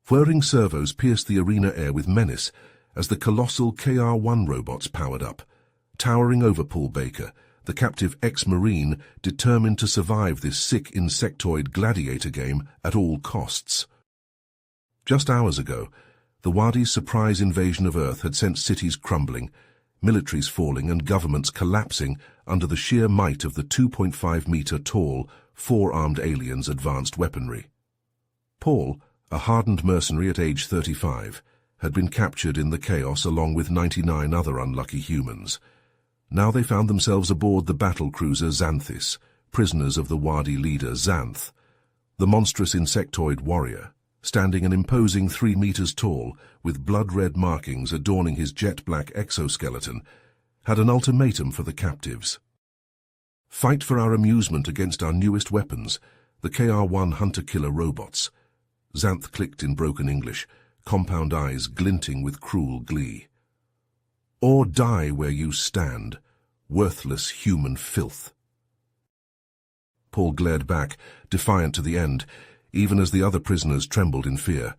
Whirring servos pierced the arena air with menace as the colossal KR-1 robots powered up. Towering over Paul Baker, the captive ex-Marine determined to survive this sick insectoid gladiator game at all costs. Just hours ago, the Wadi's surprise invasion of Earth had sent cities crumbling, militaries falling and governments collapsing under the sheer might of the 2.5-meter-tall, four-armed aliens' advanced weaponry. Paul, a hardened mercenary at age 35, had been captured in the chaos along with 99 other unlucky humans. Now they found themselves aboard the battle cruiser Xanthis, prisoners of the Wadi leader Xanth. The monstrous insectoid warrior, standing an imposing 3 meters tall, with blood-red markings adorning his jet-black exoskeleton, had an ultimatum for the captives. Fight for our amusement against our newest weapons, the KR-1 hunter-killer robots. Xanth clicked in broken English, compound eyes glinting with cruel glee. Or die where you stand, worthless human filth. Paul glared back, defiant to the end, even as the other prisoners trembled in fear.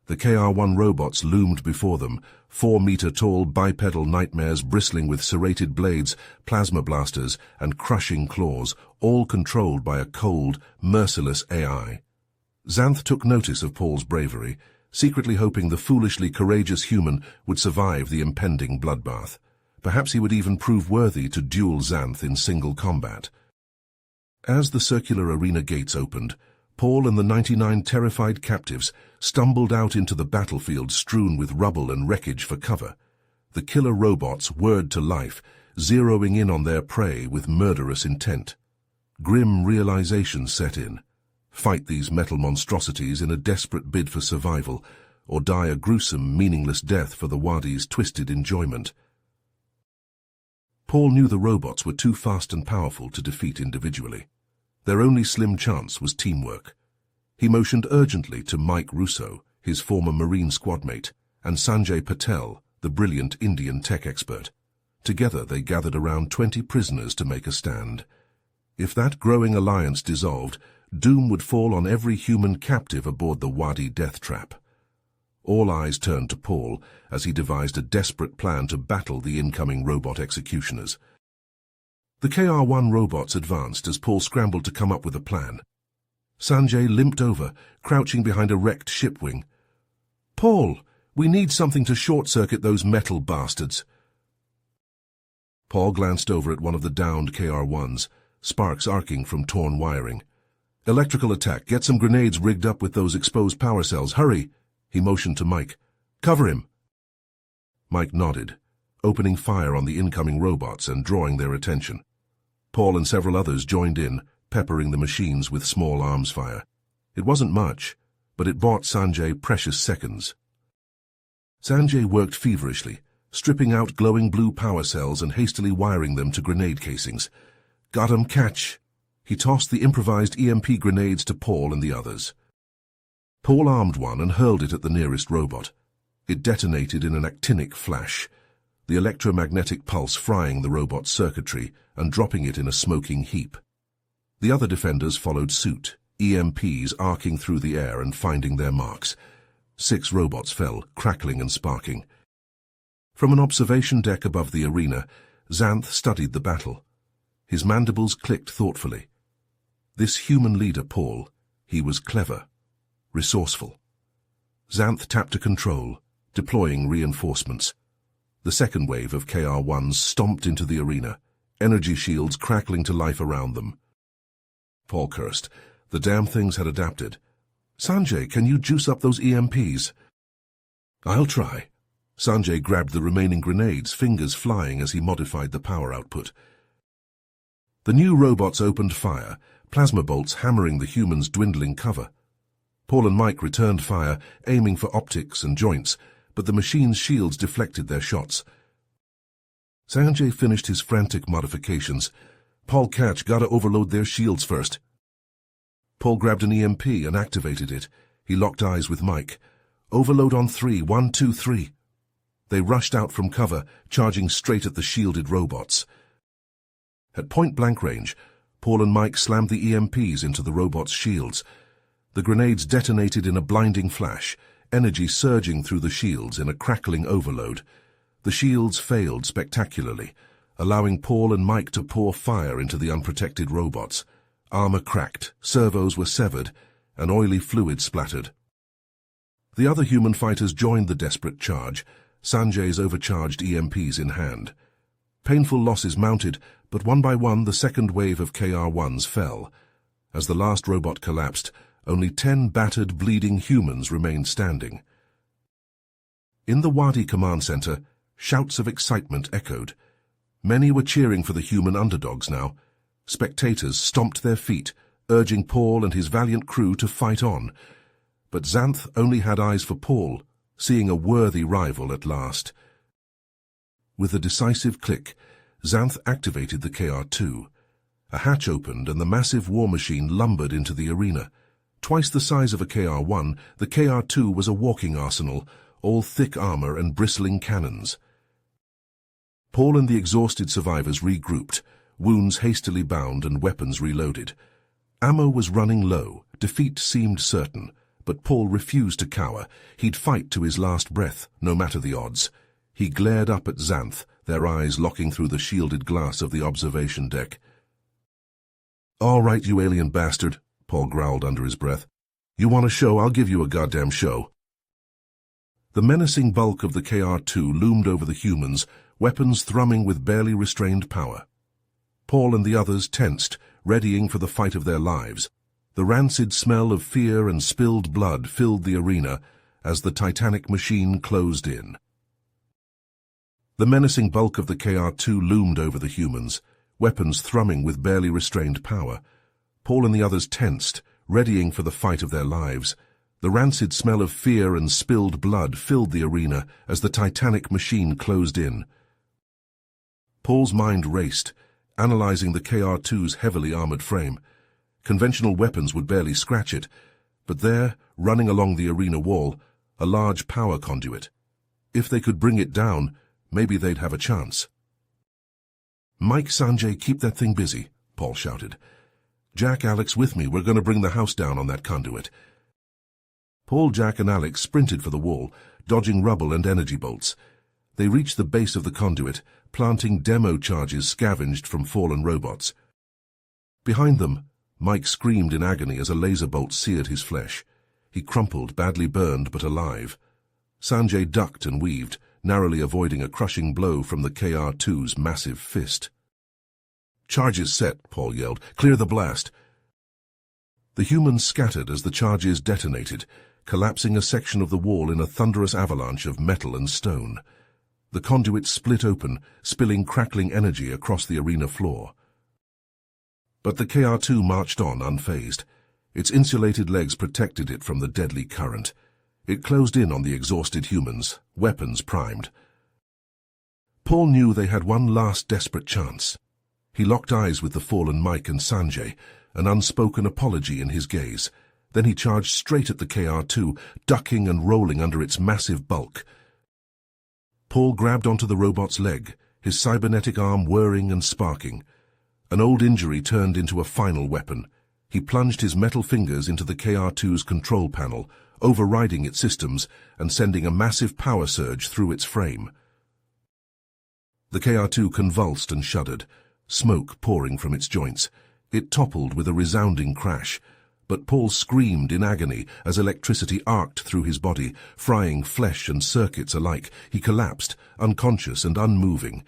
The KR-1 robots loomed before them, 4-meter-tall bipedal nightmares bristling with serrated blades, plasma blasters, and crushing claws, all controlled by a cold, merciless AI. Xanth took notice of Paul's bravery, secretly hoping the foolishly courageous human would survive the impending bloodbath. Perhaps he would even prove worthy to duel Xanth in single combat. As the circular arena gates opened, Paul and the 99 terrified captives stumbled out into the battlefield strewn with rubble and wreckage for cover. The killer robots whirred to life, zeroing in on their prey with murderous intent. Grim realization set in. Fight these metal monstrosities in a desperate bid for survival, or die a gruesome, meaningless death for the Wadi's twisted enjoyment. Paul knew the robots were too fast and powerful to defeat individually. Their only slim chance was teamwork. He motioned urgently to Mike Russo, his former Marine squadmate, and Sanjay Patel, the brilliant Indian tech expert. Together they gathered around 20 prisoners to make a stand. If that growing alliance dissolved, doom would fall on every human captive aboard the Wadi death trap. All eyes turned to Paul as he devised a desperate plan to battle the incoming robot executioners. The KR-1 robots advanced as Paul scrambled to come up with a plan. Sanjay limped over, crouching behind a wrecked ship wing. "Paul, we need something to short-circuit those metal bastards." Paul glanced over at one of the downed KR-1s, sparks arcing from torn wiring. "Electrical attack. Get some grenades rigged up with those exposed power cells. Hurry!" He motioned to Mike. "Cover him." Mike nodded, opening fire on the incoming robots and drawing their attention. Paul and several others joined in, peppering the machines with small arms fire. It wasn't much, but it bought Sanjay precious seconds. Sanjay worked feverishly, stripping out glowing blue power cells and hastily wiring them to grenade casings. "Got 'em, catch!" He tossed the improvised EMP grenades to Paul and the others. Paul armed one and hurled it at the nearest robot. It detonated in an actinic flash, the electromagnetic pulse frying the robot's circuitry and dropping it in a smoking heap. The other defenders followed suit, EMPs arcing through the air and finding their marks. 6 robots fell, crackling and sparking. From an observation deck above the arena, Xanth studied the battle. His mandibles clicked thoughtfully. This human leader, Paul, he was clever, resourceful. Xanth tapped a control, deploying reinforcements. The second wave of KR-1s stomped into the arena, energy shields crackling to life around them. Paul cursed. The damn things had adapted. "Sanjay, can you juice up those EMPs?" "I'll try." Sanjay grabbed the remaining grenades, fingers flying as he modified the power output. The new robots opened fire, plasma bolts hammering the humans' dwindling cover. Paul and Mike returned fire, aiming for optics and joints, but the machine's shields deflected their shots. Sanjay finished his frantic modifications. "Paul, catch, gotta overload their shields first." Paul grabbed an EMP and activated it. He locked eyes with Mike. "Overload on 3, 1, 2, 3. They rushed out from cover, charging straight at the shielded robots. At point-blank range, Paul and Mike slammed the EMPs into the robots' shields. The grenades detonated in a blinding flash, energy surging through the shields in a crackling overload. The shields failed spectacularly, allowing Paul and Mike to pour fire into the unprotected robots. Armor cracked, servos were severed, and oily fluid splattered. The other human fighters joined the desperate charge, Sanjay's overcharged EMPs in hand. Painful losses mounted, but one by one the second wave of KR-1s fell. As the last robot collapsed, only 10 battered, bleeding humans remained standing. In the Wadi command center, shouts of excitement echoed. Many were cheering for the human underdogs now. Spectators stomped their feet, urging Paul and his valiant crew to fight on. But Xanth only had eyes for Paul, seeing a worthy rival at last. With a decisive click, Xanth activated the KR-2. A hatch opened and the massive war machine lumbered into the arena. Twice the size of a KR-1, the KR-2 was a walking arsenal, all thick armor and bristling cannons. Paul and the exhausted survivors regrouped, wounds hastily bound and weapons reloaded. Ammo was running low, defeat seemed certain, but Paul refused to cower. He'd fight to his last breath, no matter the odds. He glared up at Xanth, their eyes locking through the shielded glass of the observation deck. "All right, you alien bastard," Paul growled under his breath. "You want a show? I'll give you a goddamn show." The menacing bulk of the KR-2 loomed over the humans, weapons thrumming with barely restrained power. Paul and the others tensed, readying for the fight of their lives. The rancid smell of fear and spilled blood filled the arena as the titanic machine closed in. The menacing bulk of the KR-2 loomed over the humans, weapons thrumming with barely restrained power. Paul and the others tensed, readying for the fight of their lives. The rancid smell of fear and spilled blood filled the arena as the titanic machine closed in. Paul's mind raced, analyzing the KR-2's heavily armored frame. Conventional weapons would barely scratch it, but there, running along the arena wall, a large power conduit. If they could bring it down, maybe they'd have a chance. "Mike, Sanjay, keep that thing busy," Paul shouted. "Jack, Alex, with me, we're going to bring the house down on that conduit." Paul, Jack, and Alex sprinted for the wall, dodging rubble and energy bolts. They reached the base of the conduit, planting demo charges scavenged from fallen robots. Behind them, Mike screamed in agony as a laser bolt seared his flesh. He crumpled, badly burned but alive. Sanjay ducked and weaved, narrowly avoiding a crushing blow from the KR-2's massive fist. "Charges set," Paul yelled. "Clear the blast." The humans scattered as the charges detonated, collapsing a section of the wall in a thunderous avalanche of metal and stone. The conduit split open, spilling crackling energy across the arena floor. But the KR-2 marched on unfazed. Its insulated legs protected it from the deadly current. It closed in on the exhausted humans, weapons primed. Paul knew they had one last desperate chance. He locked eyes with the fallen Mike and Sanjay, an unspoken apology in his gaze. Then he charged straight at the KR-2, ducking and rolling under its massive bulk. Paul grabbed onto the robot's leg, his cybernetic arm whirring and sparking. An old injury turned into a final weapon. He plunged his metal fingers into the KR-2's control panel, overriding its systems and sending a massive power surge through its frame. The KR-2 convulsed and shuddered, smoke pouring from its joints. It toppled with a resounding crash, but Paul screamed in agony as electricity arced through his body, frying flesh and circuits alike. He collapsed, unconscious and unmoving.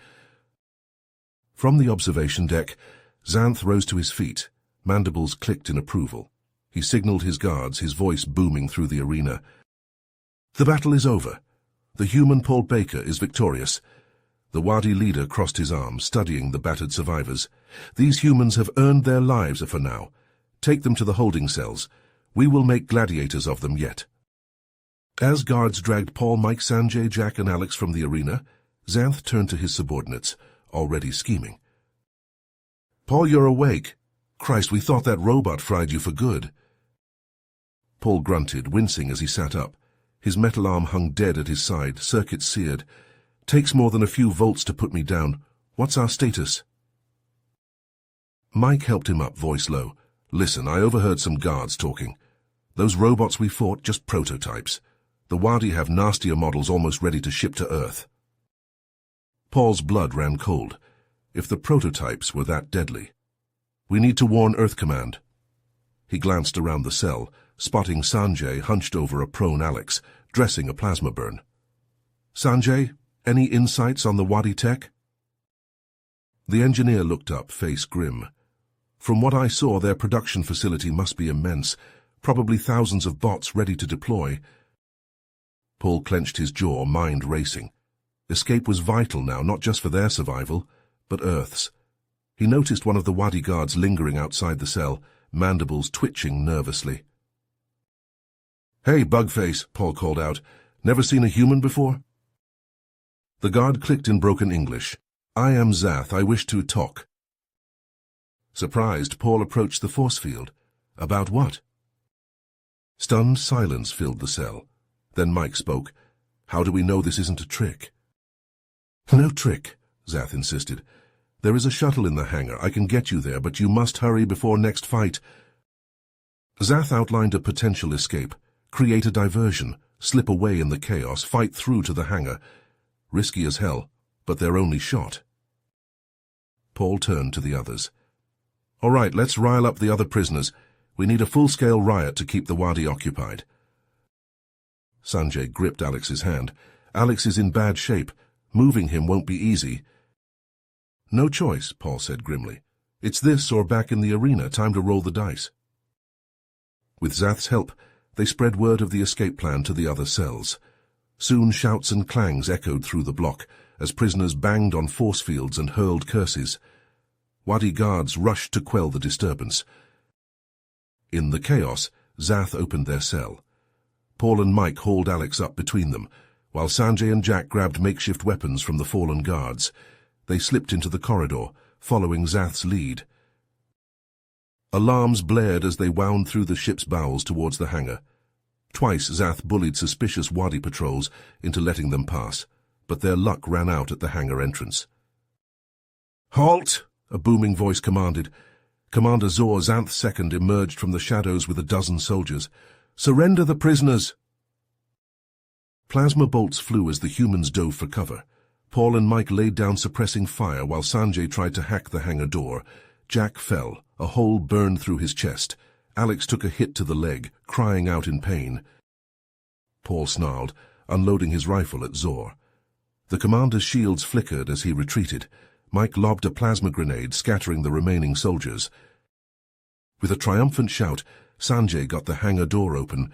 From the observation deck, Xanth rose to his feet, mandibles clicked in approval. He signaled his guards, his voice booming through the arena. "The battle is over. The human Paul Baker is victorious." The Wadi leader crossed his arms, studying the battered survivors. "These humans have earned their lives for now. Take them to the holding cells. We will make gladiators of them yet." As guards dragged Paul, Mike, Sanjay, Jack, and Alex from the arena, Xanth turned to his subordinates, already scheming. "Paul, you're awake. Christ, we thought that robot fried you for good." Paul grunted, wincing as he sat up. His metal arm hung dead at his side, circuits seared. "Takes more than a few volts to put me down. What's our status?" Mike helped him up, voice low. "Listen, I overheard some guards talking. Those robots we fought, just prototypes. The Wadi have nastier models almost ready to ship to Earth. Paul's blood ran cold. If the prototypes were that deadly. We need to warn Earth Command. He glanced around the cell, spotting Sanjay hunched over a prone Alex, dressing a plasma burn. Sanjay, any insights on the Wadi tech? The engineer looked up, face grim. From what I saw, their production facility must be immense, probably thousands of bots ready to deploy. Paul clenched his jaw, mind racing. Escape was vital now, not just for their survival, but Earth's. He noticed one of the Wadi guards lingering outside the cell, mandibles twitching nervously. "Hey, Bugface," Paul called out. "Never seen a human before?" The guard clicked in broken English. "I am Zath. I wish to talk." Surprised, Paul approached the force field. "About what?" Stunned silence filled the cell. Then Mike spoke. "How do we know this isn't a trick?" "No trick," Zath insisted. "There is a shuttle in the hangar. I can get you there, but you must hurry before next fight." Zath outlined a potential escape. Create a diversion, slip away in the chaos, fight through to the hangar. Risky as hell, but their only shot. Paul turned to the others. "All right, let's rile up the other prisoners. We need a full-scale riot to keep the Wadi occupied." Sanjay gripped Alex's hand. "Alex is in bad shape. Moving him won't be easy." "No choice," Paul said grimly. "It's this or back in the arena. Time to roll the dice." With Zath's help, they spread word of the escape plan to the other cells. Soon shouts and clangs echoed through the block as prisoners banged on force fields and hurled curses. Wadi guards rushed to quell the disturbance. In the chaos, Zath opened their cell. Paul and Mike hauled Alex up between them, while Sanjay and Jack grabbed makeshift weapons from the fallen guards. They slipped into the corridor, following Zath's lead. Alarms blared as they wound through the ship's bowels towards the hangar. Twice Zath bullied suspicious Wadi patrols into letting them pass, but their luck ran out at the hangar entrance. "Halt!" a booming voice commanded. Commander Zor Xanth II emerged from the shadows with a dozen soldiers. "Surrender the prisoners!" Plasma bolts flew as the humans dove for cover. Paul and Mike laid down suppressing fire while Sanjay tried to hack the hangar door. Jack fell. A hole burned through his chest. Alex took a hit to the leg, crying out in pain. Paul snarled, unloading his rifle at Zor. The commander's shields flickered as he retreated. Mike lobbed a plasma grenade, scattering the remaining soldiers. With a triumphant shout, Sanjay got the hangar door open.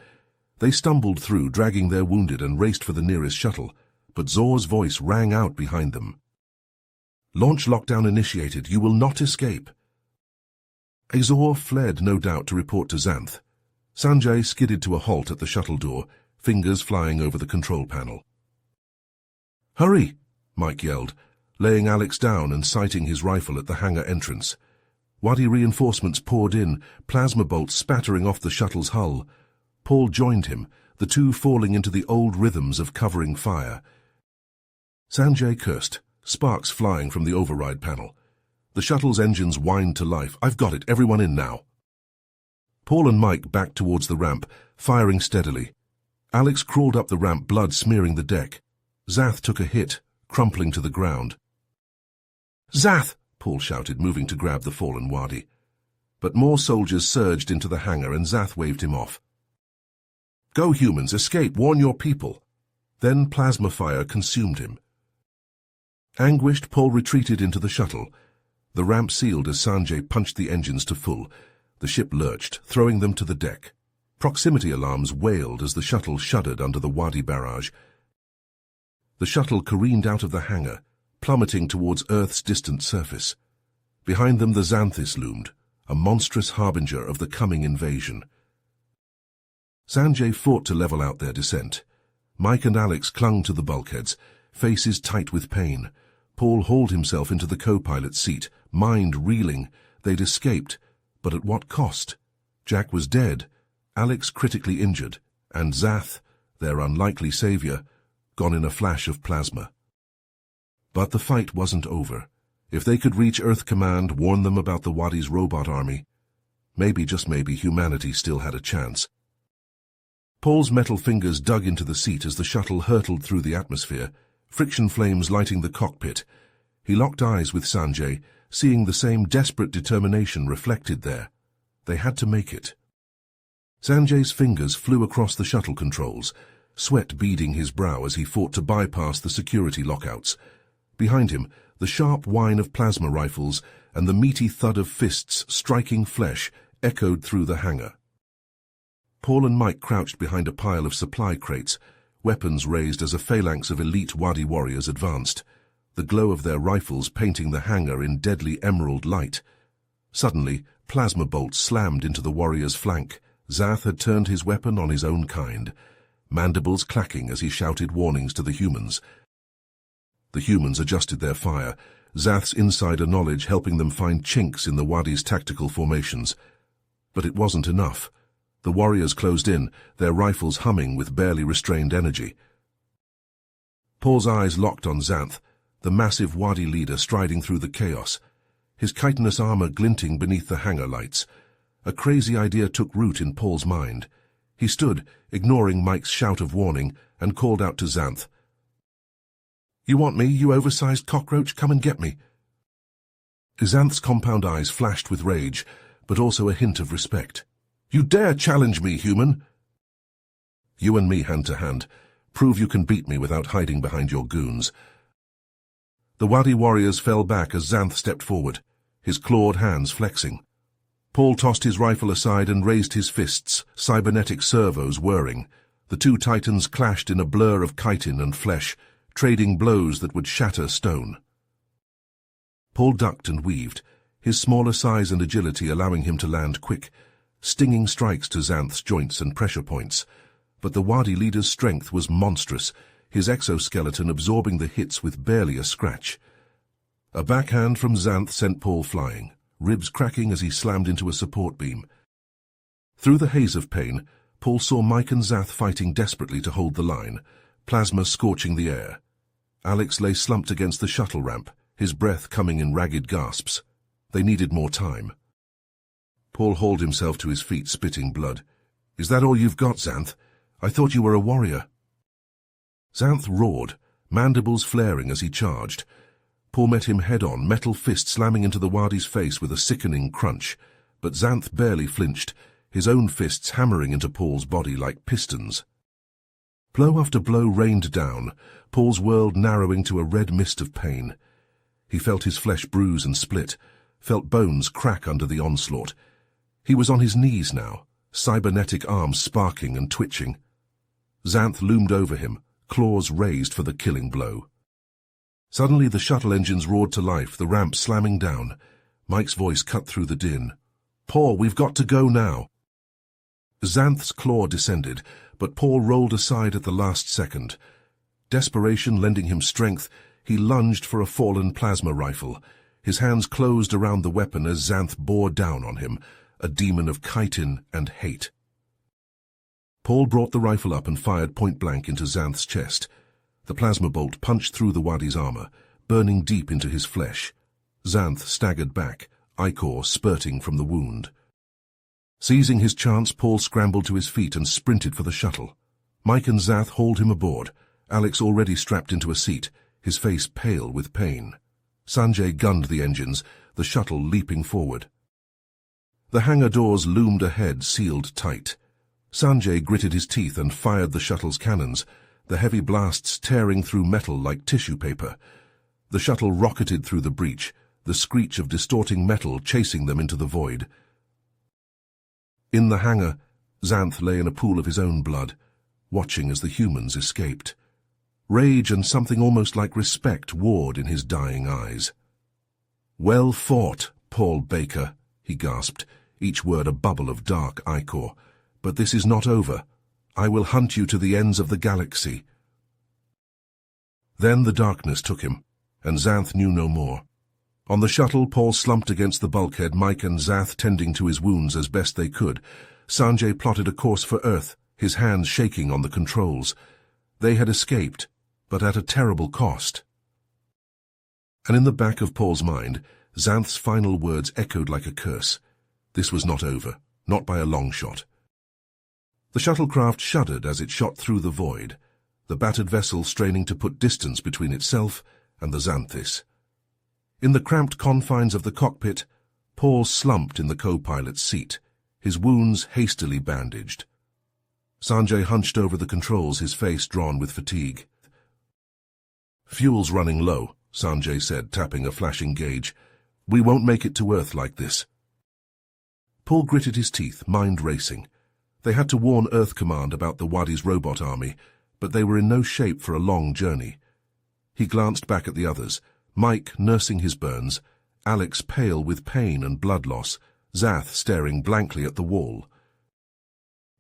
They stumbled through, dragging their wounded, and raced for the nearest shuttle, but Zor's voice rang out behind them. "Launch lockdown initiated. You will not escape." Zor fled, no doubt, to report to Xanth. Sanjay skidded to a halt at the shuttle door, fingers flying over the control panel. "Hurry!" Mike yelled, laying Alex down and sighting his rifle at the hangar entrance. Wadi reinforcements poured in, plasma bolts spattering off the shuttle's hull. Paul joined him, the two falling into the old rhythms of covering fire. Sanjay cursed, sparks flying from the override panel. The shuttle's engines whined to life. "I've got it. Everyone in now." Paul and Mike backed towards the ramp, firing steadily. Alex crawled up the ramp, blood smearing the deck. Zath took a hit, crumpling to the ground. "Zath!" Paul shouted, moving to grab the fallen Wadi. But more soldiers surged into the hangar and Zath waved him off. "Go, humans, escape, warn your people." Then plasma fire consumed him. Anguished, Paul retreated into the shuttle. The ramp sealed as Sanjay punched the engines to full. The ship lurched, throwing them to the deck. Proximity alarms wailed as the shuttle shuddered under the Wadi barrage. The shuttle careened out of the hangar, plummeting towards Earth's distant surface. Behind them the Xanthis loomed, a monstrous harbinger of the coming invasion. Sanjay fought to level out their descent. Mike and Alex clung to the bulkheads, faces tight with pain. Paul hauled himself into the co-pilot's seat, mind reeling. They'd escaped, but at what cost? Jack was dead, Alex critically injured, and Zath, their unlikely savior, gone in a flash of plasma. But the fight wasn't over. If they could reach Earth Command, warn them about the Wadi's robot army, maybe, just maybe, humanity still had a chance. Paul's metal fingers dug into the seat as the shuttle hurtled through the atmosphere, friction flames lighting the cockpit. He locked eyes with Sanjay, seeing the same desperate determination reflected there. They had to make it. Sanjay's fingers flew across the shuttle controls, sweat beading his brow as he fought to bypass the security lockouts. Behind him, the sharp whine of plasma rifles and the meaty thud of fists striking flesh echoed through the hangar. Paul and Mike crouched behind a pile of supply crates, weapons raised as a phalanx of elite Wadi warriors advanced, the glow of their rifles painting the hangar in deadly emerald light. Suddenly, plasma bolts slammed into the warrior's flank. Zath had turned his weapon on his own kind, mandibles clacking as he shouted warnings to the humans. The humans adjusted their fire, Zath's insider knowledge helping them find chinks in the Wadi's tactical formations. But it wasn't enough. The warriors closed in, their rifles humming with barely restrained energy. Paul's eyes locked on Xanth, the massive Wadi leader striding through the chaos, his chitinous armor glinting beneath the hangar lights. A crazy idea took root in Paul's mind. He stood, ignoring Mike's shout of warning, and called out to Xanth. "You want me, you oversized cockroach? Come and get me." Xanth's compound eyes flashed with rage, but also a hint of respect. "You dare challenge me, human?" "You and me hand to hand. Prove you can beat me without hiding behind your goons." The Wadi warriors fell back as Xanth stepped forward, his clawed hands flexing. Paul tossed his rifle aside and raised his fists, cybernetic servos whirring. The two titans clashed in a blur of chitin and flesh, trading blows that would shatter stone. Paul ducked and weaved, his smaller size and agility allowing him to land quick, stinging strikes to Xanth's joints and pressure points. But the Wadi leader's strength was monstrous, his exoskeleton absorbing the hits with barely a scratch. A backhand from Xanth sent Paul flying, ribs cracking as he slammed into a support beam. Through the haze of pain, Paul saw Mike and Zath fighting desperately to hold the line, plasma scorching the air. Alex lay slumped against the shuttle ramp, his breath coming in ragged gasps. They needed more time. Paul hauled himself to his feet, spitting blood. "Is that all you've got, Xanth? I thought you were a warrior." Xanth roared, mandibles flaring as he charged. Paul met him head-on, metal fist slamming into the Wadi's face with a sickening crunch. But Xanth barely flinched, his own fists hammering into Paul's body like pistons. Blow after blow rained down, Paul's world narrowing to a red mist of pain. He felt his flesh bruise and split, felt bones crack under the onslaught. He was on his knees now, cybernetic arms sparking and twitching. Xanth loomed over him, claws raised for the killing blow. Suddenly the shuttle engines roared to life, the ramp slamming down. Mike's voice cut through the din. "Paul, we've got to go now." Xanth's claw descended, but Paul rolled aside at the last second. Desperation lending him strength, he lunged for a fallen plasma rifle. His hands closed around the weapon as Xanth bore down on him, a demon of chitin and hate. Paul brought the rifle up and fired point-blank into Xanth's chest. The plasma bolt punched through the Wadi's armor, burning deep into his flesh. Xanth staggered back, ichor spurting from the wound. Seizing his chance, Paul scrambled to his feet and sprinted for the shuttle. Mike and Zath hauled him aboard, Alex already strapped into a seat, his face pale with pain. Sanjay gunned the engines, the shuttle leaping forward. The hangar doors loomed ahead, sealed tight. Sanjay gritted his teeth and fired the shuttle's cannons, the heavy blasts tearing through metal like tissue paper. The shuttle rocketed through the breach, the screech of distorting metal chasing them into the void. In the hangar, Xanth lay in a pool of his own blood, watching as the humans escaped. Rage and something almost like respect warred in his dying eyes. "Well fought, Paul Baker," he gasped, each word a bubble of dark ichor. "But this is not over. I will hunt you to the ends of the galaxy." Then the darkness took him, and Xanth knew no more. On the shuttle, Paul slumped against the bulkhead, Mike and Zath tending to his wounds as best they could. Sanjay plotted a course for Earth, his hands shaking on the controls. They had escaped, but at a terrible cost. And in the back of Paul's mind, Xanth's final words echoed like a curse. This was not over, not by a long shot. The shuttlecraft shuddered as it shot through the void, the battered vessel straining to put distance between itself and the Xanthis. In the cramped confines of the cockpit, Paul slumped in the co-pilot's seat, his wounds hastily bandaged. Sanjay hunched over the controls, his face drawn with fatigue. "Fuel's running low," Sanjay said, tapping a flashing gauge. "We won't make it to Earth like this." Paul gritted his teeth, mind racing. They had to warn Earth Command about the Wadi's robot army, but they were in no shape for a long journey. He glanced back at the others, Mike nursing his burns, Alex pale with pain and blood loss, Zath staring blankly at the wall.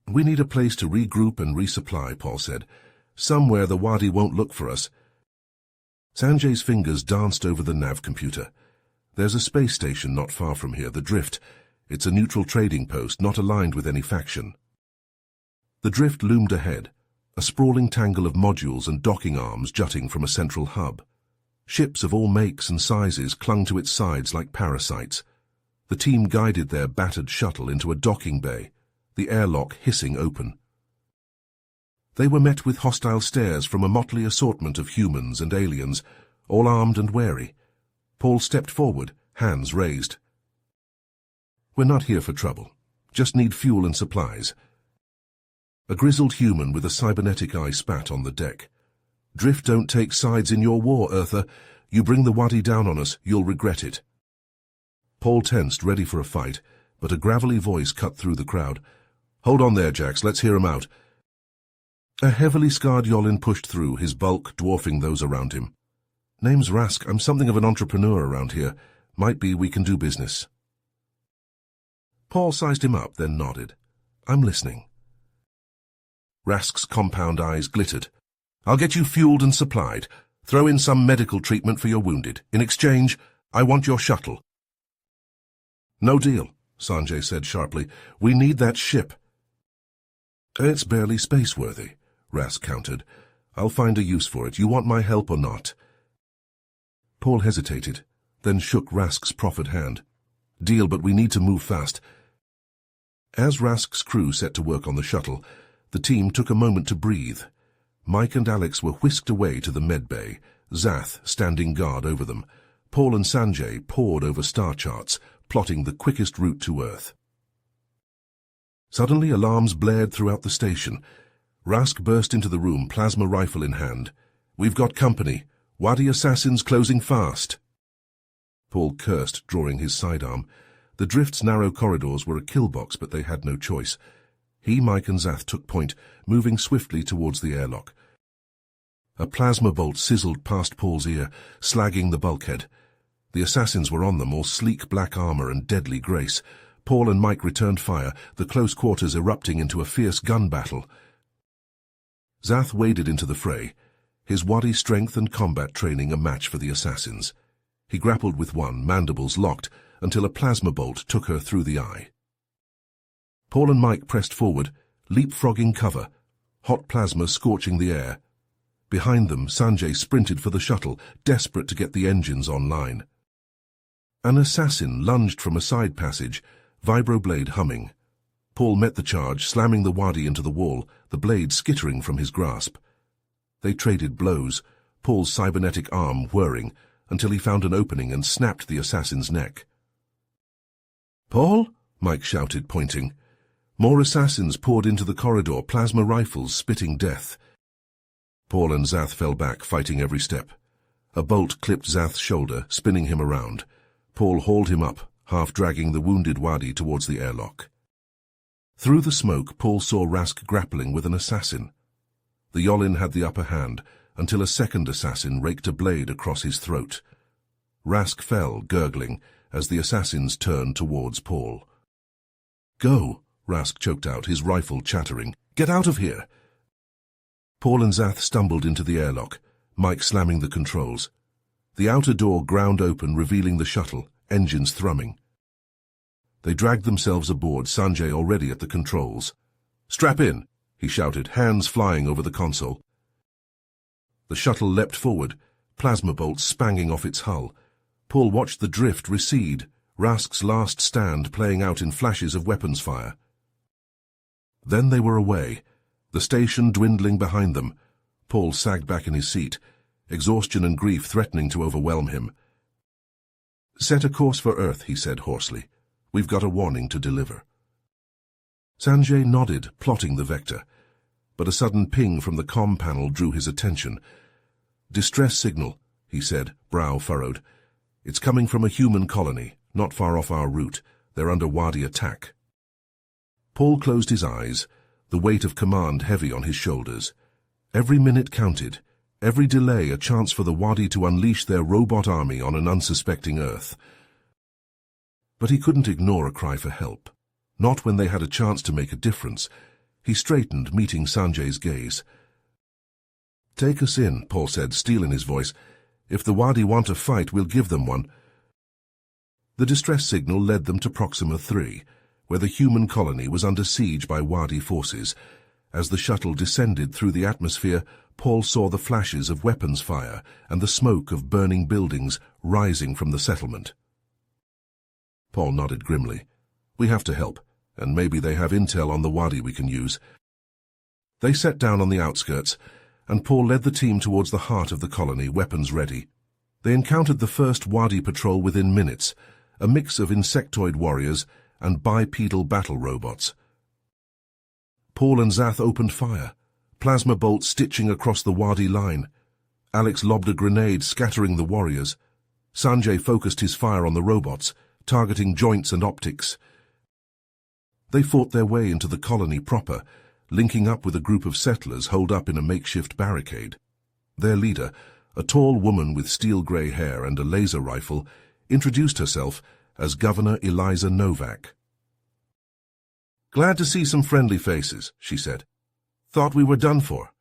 "We need a place to regroup and resupply," Paul said. "Somewhere the Wadi won't look for us." Sanjay's fingers danced over the nav computer. "There's a space station not far from here, the Drift. It's a neutral trading post, not aligned with any faction." The Drift loomed ahead, a sprawling tangle of modules and docking arms jutting from a central hub. Ships of all makes and sizes clung to its sides like parasites. The team guided their battered shuttle into a docking bay, the airlock hissing open. They were met with hostile stares from a motley assortment of humans and aliens, all armed and wary. Paul stepped forward, hands raised. "We're not here for trouble. Just need fuel and supplies." A grizzled human with a cybernetic eye spat on the deck. "Drift don't take sides in your war, Earther. You bring the Wadi down on us, you'll regret it." Paul tensed, ready for a fight, but a gravelly voice cut through the crowd. "Hold on there, Jax, let's hear him out." A heavily scarred Yolin pushed through, his bulk dwarfing those around him. "Name's Rask. I'm something of an entrepreneur around here. Might be we can do business." Paul sized him up, then nodded. "I'm listening." Rask's compound eyes glittered. "I'll get you fueled and supplied. Throw in some medical treatment for your wounded. In exchange, I want your shuttle." "No deal," Sanjay said sharply. "We need that ship." "It's barely space-worthy," Rask countered. "I'll find a use for it. You want my help or not?" Paul hesitated, then shook Rask's proffered hand. "Deal, but we need to move fast." As Rask's crew set to work on the shuttle, the team took a moment to breathe. Mike and Alex were whisked away to the med bay, Zath standing guard over them. Paul and Sanjay pored over star charts, plotting the quickest route to Earth. Suddenly alarms blared throughout the station. Rask burst into the room, plasma rifle in hand. "We've got company. Wadi assassins closing fast." Paul cursed, drawing his sidearm. The Drift's narrow corridors were a kill box, but they had no choice. He, Mike and Zath took point, moving swiftly towards the airlock. A plasma bolt sizzled past Paul's ear, slagging the bulkhead. The assassins were on them, all sleek black armor and deadly grace. Paul and Mike returned fire, the close quarters erupting into a fierce gun battle. Zath waded into the fray, his Wadi strength and combat training a match for the assassins. He grappled with one, mandibles locked, until a plasma bolt took her through the eye. Paul and Mike pressed forward, leapfrogging cover, hot plasma scorching the air. Behind them, Sanjay sprinted for the shuttle, desperate to get the engines online. An assassin lunged from a side passage, vibroblade humming. Paul met the charge, slamming the Wadi into the wall, the blade skittering from his grasp. They traded blows, Paul's cybernetic arm whirring, until he found an opening and snapped the assassin's neck. "Paul?" Mike shouted, pointing. More assassins poured into the corridor, plasma rifles spitting death. Paul and Zath fell back, fighting every step. A bolt clipped Zath's shoulder, spinning him around. Paul hauled him up, half dragging the wounded Wadi towards the airlock. Through the smoke, Paul saw Rask grappling with an assassin. The Yolin had the upper hand, until a second assassin raked a blade across his throat. Rask fell, gurgling, as the assassins turned towards Paul. "Go," Rask choked out, his rifle chattering. "Get out of here!" Paul and Zath stumbled into the airlock, Mike slamming the controls. The outer door ground open, revealing the shuttle, engines thrumming. They dragged themselves aboard, Sanjay already at the controls. "Strap in," he shouted, hands flying over the console. The shuttle leapt forward, plasma bolts spanging off its hull. Paul watched the drift recede, Rask's last stand playing out in flashes of weapons fire. Then they were away, the station dwindling behind them. Paul sagged back in his seat, exhaustion and grief threatening to overwhelm him. "Set a course for Earth," he said hoarsely. "We've got a warning to deliver." Sanjay nodded, plotting the vector, but a sudden ping from the comm panel drew his attention. "Distress signal," he said, brow furrowed. "It's coming from a human colony, not far off our route. They're under Wadi attack." Paul closed his eyes, the weight of command heavy on his shoulders. Every minute counted, every delay a chance for the Wadi to unleash their robot army on an unsuspecting Earth. But he couldn't ignore a cry for help, not when they had a chance to make a difference. He straightened, meeting Sanjay's gaze. "Take us in," Paul said, steel in his voice. "If the Wadi want a fight, we'll give them one." The distress signal led them to Proxima 3, where the human colony was under siege by Wadi forces. As the shuttle descended through the atmosphere, Paul saw the flashes of weapons fire and the smoke of burning buildings rising from the settlement. Paul nodded grimly. "We have to help, and maybe they have intel on the Wadi we can use." They sat down on the outskirts, and Paul led the team towards the heart of the colony, weapons ready. They encountered the first Wadi patrol within minutes, a mix of insectoid warriors and bipedal battle robots. Paul and Zath opened fire, plasma bolts stitching across the Wadi line. Alex lobbed a grenade, scattering the warriors. Sanjay focused his fire on the robots, targeting joints and optics. They fought their way into the colony proper, linking up with a group of settlers holed up in a makeshift barricade. Their leader, a tall woman with steel-grey hair and a laser rifle, introduced herself as Governor Eliza Novak. "Glad to see some friendly faces," she said. "Thought we were done for."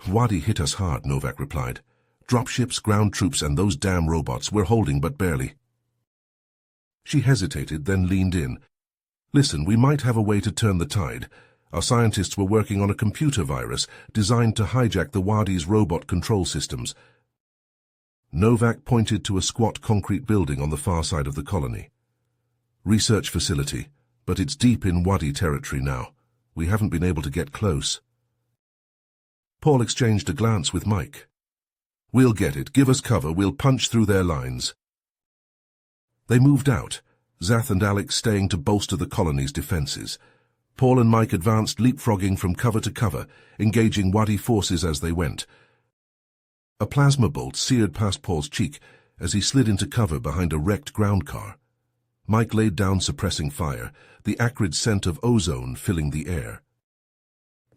"Wadi hit us hard," Novak replied. "Dropships, ground troops, and those damn robots. We're holding but barely." She hesitated, then leaned in. "Listen, we might have a way to turn the tide. Our scientists were working on a computer virus designed to hijack the Wadi's robot control systems." Novak pointed to a squat concrete building on the far side of the colony. "Research facility, but it's deep in Wadi territory now. We haven't been able to get close." Paul exchanged a glance with Mike. "We'll get it. Give us cover. We'll punch through their lines." They moved out, Zath and Alex staying to bolster the colony's defenses. Paul and Mike advanced, leapfrogging from cover to cover, engaging Wadi forces as they went. A plasma bolt seared past Paul's cheek as he slid into cover behind a wrecked ground car. Mike laid down, suppressing fire, the acrid scent of ozone filling the air.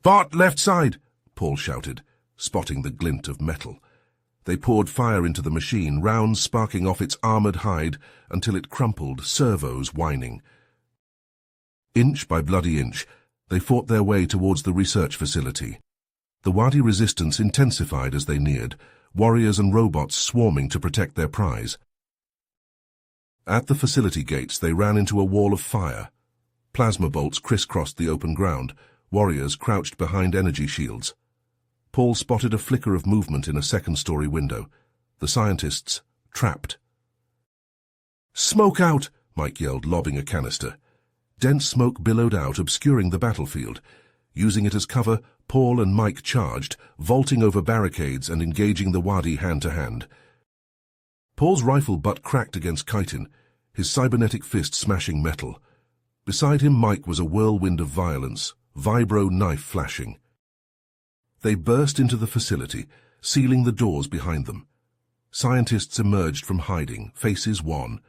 "Bot, left side!" Paul shouted, spotting the glint of metal. They poured fire into the machine, rounds sparking off its armored hide until it crumpled, servos whining. Inch by bloody inch, they fought their way towards the research facility. The Wadi resistance intensified as they neared, warriors and robots swarming to protect their prize. At the facility gates, they ran into a wall of fire. Plasma bolts crisscrossed the open ground, warriors crouched behind energy shields. Paul spotted a flicker of movement in a second-story window. The scientists, trapped. "Smoke out!" Mike yelled, lobbing a canister. Dense smoke billowed out, obscuring the battlefield. Using it as cover, Paul and Mike charged, vaulting over barricades and engaging the Wadi hand-to-hand. Paul's rifle butt cracked against chitin, his cybernetic fist smashing metal. Beside him, Mike was a whirlwind of violence, vibro knife flashing. They burst into the facility, sealing the doors behind them. Scientists emerged from hiding, faces wan.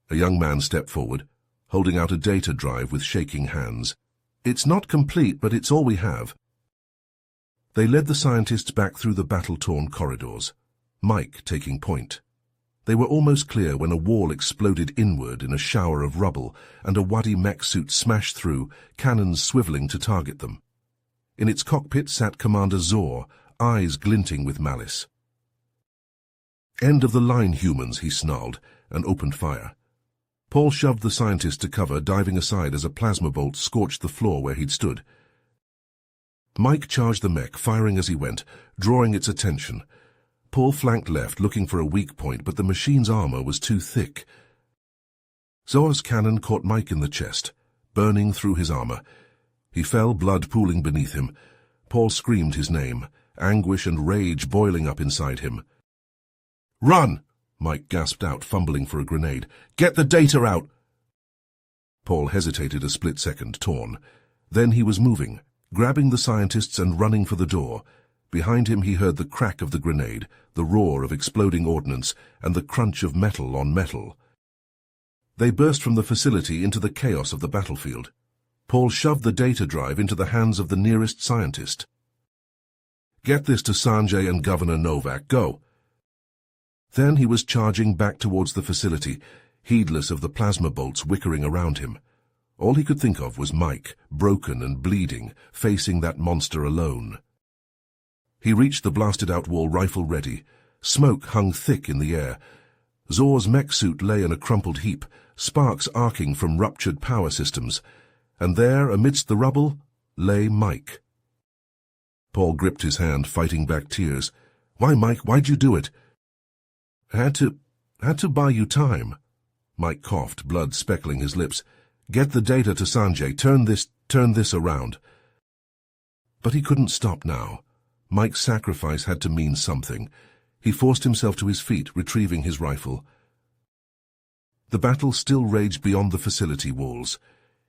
A young man stepped forward, holding out a data drive with shaking hands. "It's not complete, but it's all we have." They led the scientists back through the battle-torn corridors, Mike taking point. They were almost clear when a wall exploded inward in a shower of rubble and a Wadi mech suit smashed through, cannons swiveling to target them. In its cockpit sat Commander Zor, eyes glinting with malice. "End of the line, humans," he snarled, and opened fire. Paul shoved the scientist to cover, diving aside as a plasma bolt scorched the floor where he'd stood. Mike charged the mech, firing as he went, drawing its attention. Paul flanked left, looking for a weak point, but the machine's armor was too thick. Zor's cannon caught Mike in the chest, burning through his armor. He fell, blood pooling beneath him. Paul screamed his name, anguish and rage boiling up inside him. "Run!" Mike gasped out, fumbling for a grenade. "Get the data out!" Paul hesitated a split second, torn. Then he was moving, grabbing the scientists and running for the door. Behind him he heard the crack of the grenade, the roar of exploding ordnance, and the crunch of metal on metal. They burst from the facility into the chaos of the battlefield. Paul shoved the data drive into the hands of the nearest scientist. "Get this to Sanjay and Governor Novak. Go!" Then he was charging back towards the facility, heedless of the plasma bolts whickering around him. All he could think of was Mike, broken and bleeding, facing that monster alone. He reached the blasted-out wall, rifle ready. Smoke hung thick in the air. Zor's mech suit lay in a crumpled heap, sparks arcing from ruptured power systems. And there, amidst the rubble, lay Mike. Paul gripped his hand, fighting back tears. "Why, Mike? Why'd you do it?" Had to buy you time." Mike coughed, blood speckling his lips. "Get the data to Sanjay. Turn this around." But he couldn't stop now. Mike's sacrifice had to mean something. He forced himself to his feet, retrieving his rifle. The battle still raged beyond the facility walls.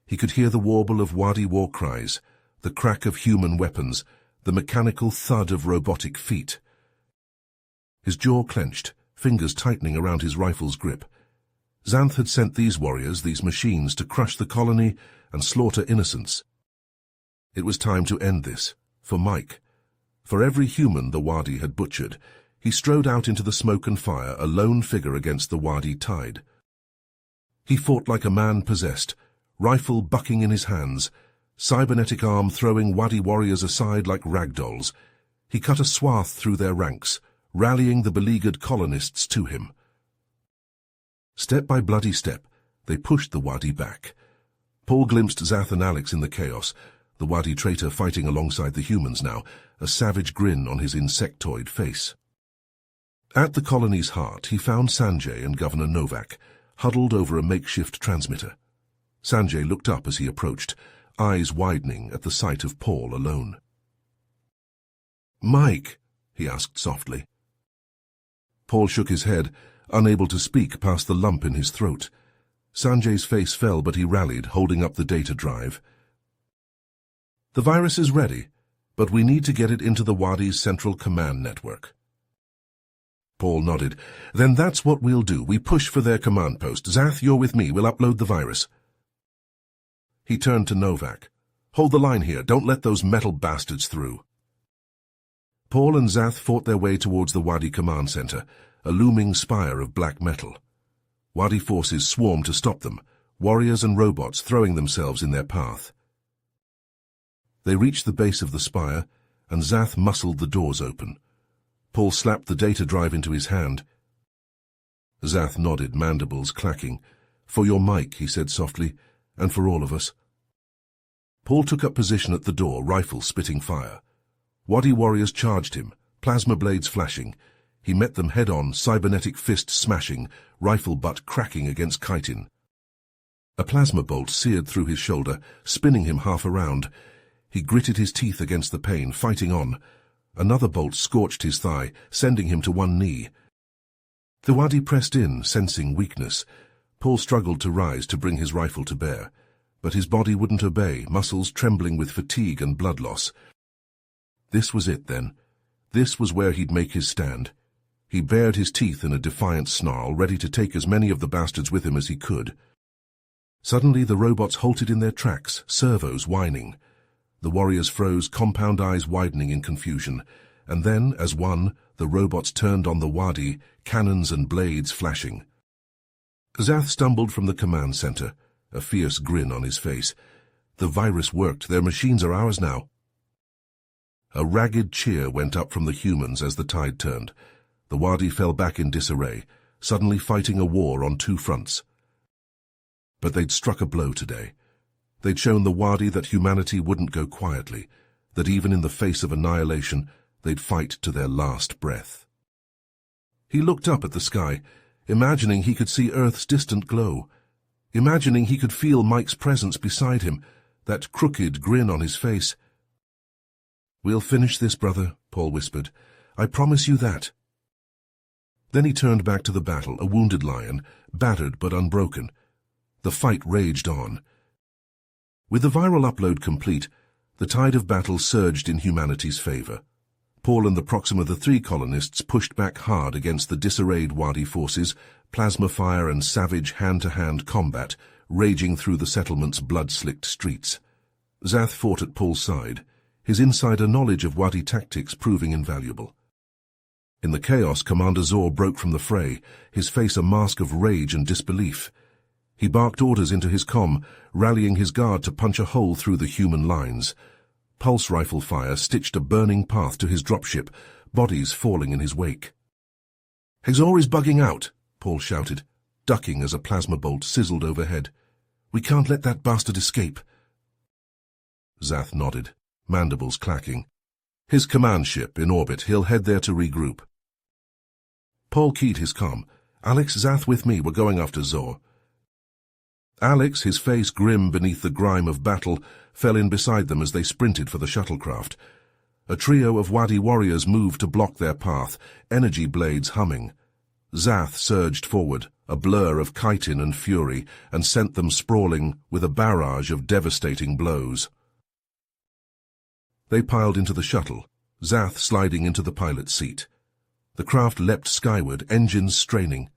He could hear the warble of Wadi war cries, the crack of human weapons, the mechanical thud of robotic feet. His jaw clenched, fingers tightening around his rifle's grip. Xanth had sent these warriors, these machines, to crush the colony and slaughter innocents. It was time to end this, for Mike. For every human the Wadi had butchered, he strode out into the smoke and fire, a lone figure against the Wadi tide. He fought like a man possessed, rifle bucking in his hands, cybernetic arm throwing Wadi warriors aside like ragdolls. He cut a swath through their ranks, rallying the beleaguered colonists to him. Step by bloody step, they pushed the Wadi back. Paul glimpsed Xanth and Alex in the chaos, the Wadi traitor fighting alongside the humans now, a savage grin on his insectoid face. At the colony's heart, he found Sanjay and Governor Novak, huddled over a makeshift transmitter. Sanjay looked up as he approached, eyes widening at the sight of Paul alone. "Mike?" he asked softly. Paul shook his head, unable to speak past the lump in his throat. Sanjay's face fell, but he rallied, holding up the data drive. "The virus is ready, but we need to get it into the Wadi's central command network." Paul nodded. "Then that's what we'll do. We push for their command post. Xanth, you're with me. We'll upload the virus." He turned to Novak. "Hold the line here. Don't let those metal bastards through." Paul and Xanth fought their way towards the Wadi command center, a looming spire of black metal. Wadi forces swarmed to stop them, warriors and robots throwing themselves in their path. They reached the base of the spire, and Xanth muscled the doors open. Paul slapped the data drive into his hand. Xanth nodded, mandibles clacking. "For your Mike," he said softly, "and for all of us." Paul took up position at the door, rifle spitting fire. Wadi warriors charged him, plasma blades flashing. He met them head-on, cybernetic fist smashing, rifle butt cracking against chitin. A plasma bolt seared through his shoulder, spinning him half around. He gritted his teeth against the pain, fighting on. Another bolt scorched his thigh, sending him to one knee. The Wadi pressed in, sensing weakness. Paul struggled to rise to bring his rifle to bear, but his body wouldn't obey, muscles trembling with fatigue and blood loss. This was it, then. This was where he'd make his stand. He bared his teeth in a defiant snarl, ready to take as many of the bastards with him as he could. Suddenly the robots halted in their tracks, servos whining. The warriors froze, compound eyes widening in confusion, and then, as one, the robots turned on the Wadi, cannons and blades flashing. Xanth stumbled from the command center, a fierce grin on his face. "The virus worked. Their machines are ours now." A ragged cheer went up from the humans as the tide turned. The Wadi fell back in disarray, suddenly fighting a war on two fronts. But they'd struck a blow today. They'd shown the Wadi that humanity wouldn't go quietly, that even in the face of annihilation, they'd fight to their last breath. He looked up at the sky, imagining he could see Earth's distant glow. imagining he could feel Mike's presence beside him, that crooked grin on his face. "We'll finish this, brother," Paul whispered. "I promise you that." Then he turned back to the battle, a wounded lion, battered but unbroken. The fight raged on. With the viral upload complete, the tide of battle surged in humanity's favor. Paul and the Proxima III colonists pushed back hard against the disarrayed Wadi forces, plasma fire and savage hand-to-hand combat raging through the settlement's blood-slicked streets. Zath fought at Paul's side, his insider knowledge of Wadi tactics proving invaluable. In the chaos, Commander Zor broke from the fray, his face a mask of rage and disbelief. He barked orders into his comm, rallying his guard to punch a hole through the human lines. Pulse rifle fire stitched a burning path to his dropship, bodies falling in his wake. "Zor is bugging out," Paul shouted, ducking as a plasma bolt sizzled overhead. "We can't let that bastard escape." Zath nodded, mandibles clacking. "His command ship in orbit. He'll head there to regroup." Paul keyed his comm. "Alex, Zath with me. We're going after Zor." Alex, his face grim beneath the grime of battle, fell in beside them as they sprinted for the shuttlecraft. A trio of Wadi warriors moved to block their path, energy blades humming. Zath surged forward, a blur of chitin and fury, and sent them sprawling with a barrage of devastating blows. They piled into the shuttle, Zath sliding into the pilot's seat. The craft leapt skyward, engines straining.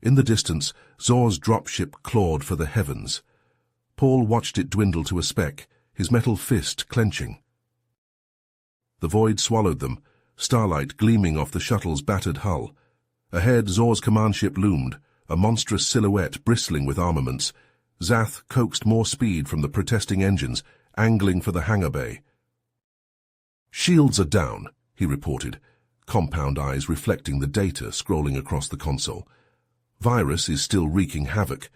In the distance, Zor's dropship clawed for the heavens. Paul watched it dwindle to a speck, his metal fist clenching. The void swallowed them, starlight gleaming off the shuttle's battered hull. Ahead, Zor's command ship loomed, a monstrous silhouette bristling with armaments. Zath coaxed more speed from the protesting engines, angling for the hangar bay. "Shields are down," he reported, compound eyes reflecting the data scrolling across the console. "Virus is still wreaking havoc."